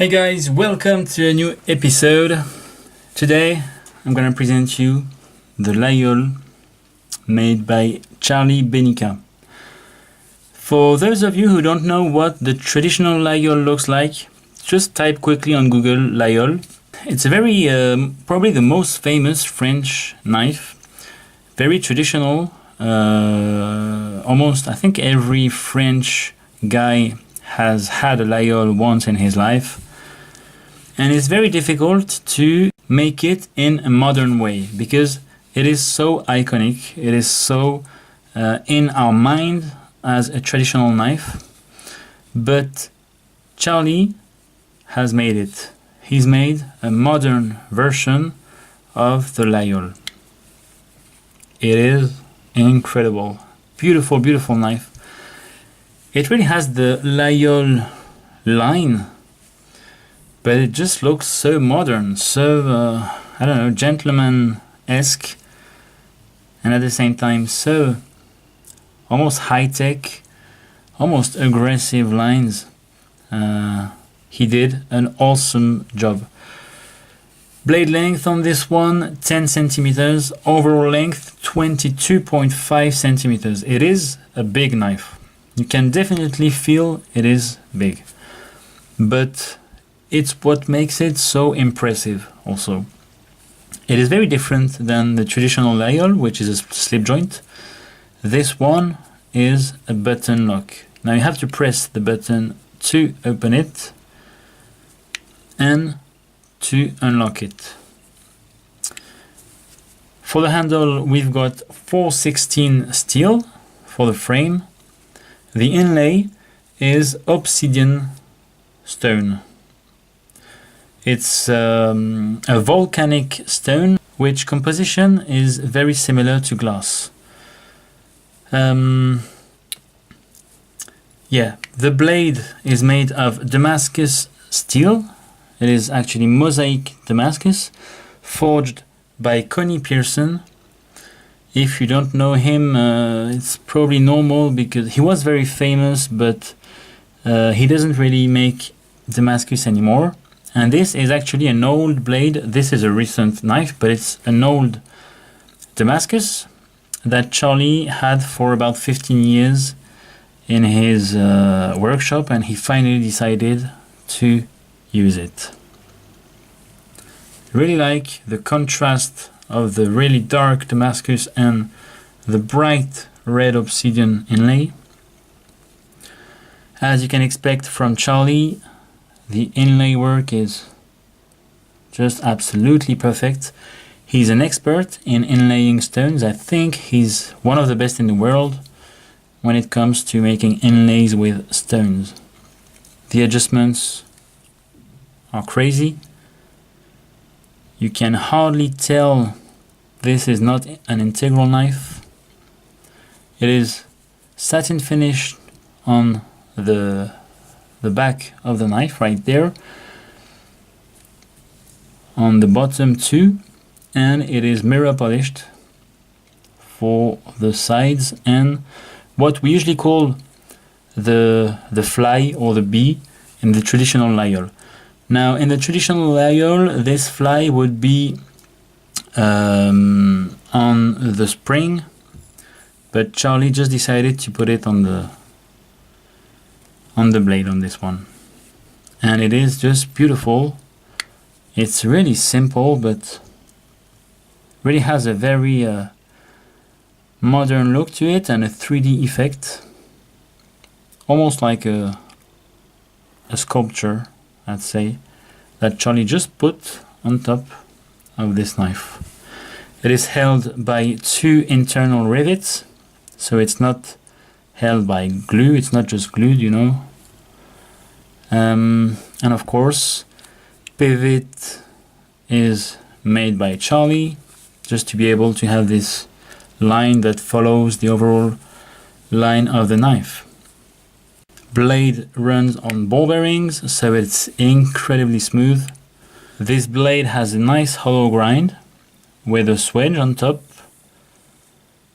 Hey guys, welcome to a new episode. Today I'm gonna present you the Laguiole made by Charly Bennica. For those of you who don't know what the traditional Laguiole looks like, just type quickly on Google Laguiole. It's a very, probably the most famous French knife. Very traditional. Almost, I think every French guy has had a Laguiole once in his life. And it's very difficult to make it in a modern way because it is so iconic. It is so in our mind as a traditional knife. But Charly has made it. He's made a modern version of the Laguiole. It is incredible. Beautiful, beautiful knife. It really has the Laguiole line, but it just looks so modern, so, I don't know, gentleman-esque, and at the same time so almost high-tech, almost aggressive lines. He did an awesome job. Blade length on this one, 10 centimeters. Overall length, 22.5 centimeters. It is a big knife. You can definitely feel it is big. But it's what makes it so impressive also. It is very different than the traditional Laguiole, which is a slip joint. This one is a button lock. Now you have to press the button to open it and to unlock it. For the handle, we've got 416 steel for the frame. The inlay is obsidian stone. It's a volcanic stone, which composition is very similar to glass. The blade is made of Damascus steel. It is actually mosaic Damascus, forged by Connie Pearson. If you don't know him, it's probably normal because he was very famous, but he doesn't really make Damascus anymore. And this is actually an old blade. This is a recent knife, but it's an old Damascus that Charly had for about 15 years in his workshop, and he finally decided to use it. Really like the contrast of the really dark Damascus and the bright red obsidian inlay. As you can expect from Charly, the inlay work is just absolutely perfect. He's an expert in inlaying stones. I think he's one of the best in the world when it comes to making inlays with stones. The adjustments are crazy. You can hardly tell this is not an integral knife. It is satin finished on the back of the knife right there, on the bottom too, and it is mirror polished for the sides and what we usually call the fly or the bee in the traditional Laguiole. Now in the traditional Laguiole, this fly would be on the spring, but Charly just decided to put it on the blade on this one, and it is just beautiful. It's really simple, but really has a very modern look to it and a 3D effect, almost like a sculpture, I'd say, that Charly just put on top of this knife. It is held by 2 internal rivets, so it's not held by glue. It's not just glued, you know. And of course, pivot is made by Charly, just to be able to have this line that follows the overall line of the knife. Blade runs on ball bearings, so it's incredibly smooth. This blade has a nice hollow grind with a swedge on top,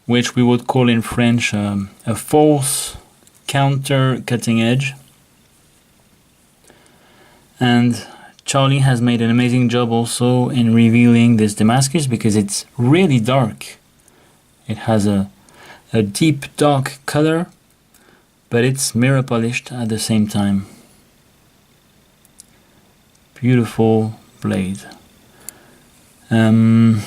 which we would call in French a false counter cutting edge. And Charly has made an amazing job also in revealing this Damascus because it's really dark. It has a deep dark color, but it's mirror polished at the same time. Beautiful blade. In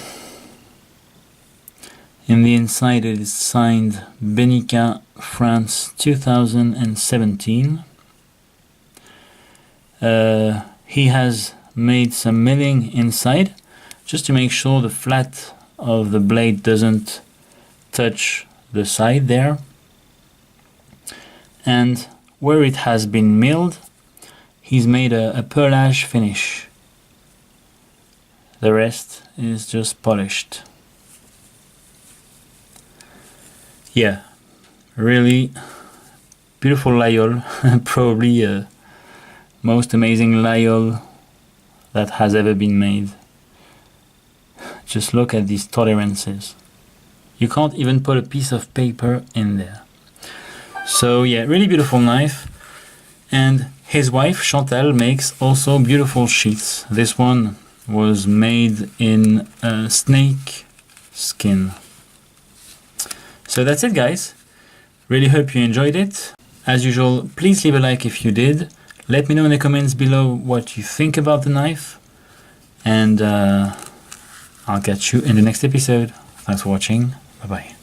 the inside it is signed Bennica, France 2017. He has made some milling inside just to make sure the flat of the blade doesn't touch the side there. And where it has been milled, he's made a perlage finish. The rest is just polished. Yeah, really beautiful Laguiole. Probably most amazing Laguiole that has ever been made. Just look at these tolerances. You can't even put a piece of paper in there. So yeah, really beautiful knife. And his wife Chantal makes also beautiful sheaths. This one was made in snake skin. So that's it, guys. Really hope you enjoyed it. As usual, please leave a like if you did. Let me know in the comments below what you think about the knife. And I'll catch you in the next episode. Thanks for watching. Bye bye.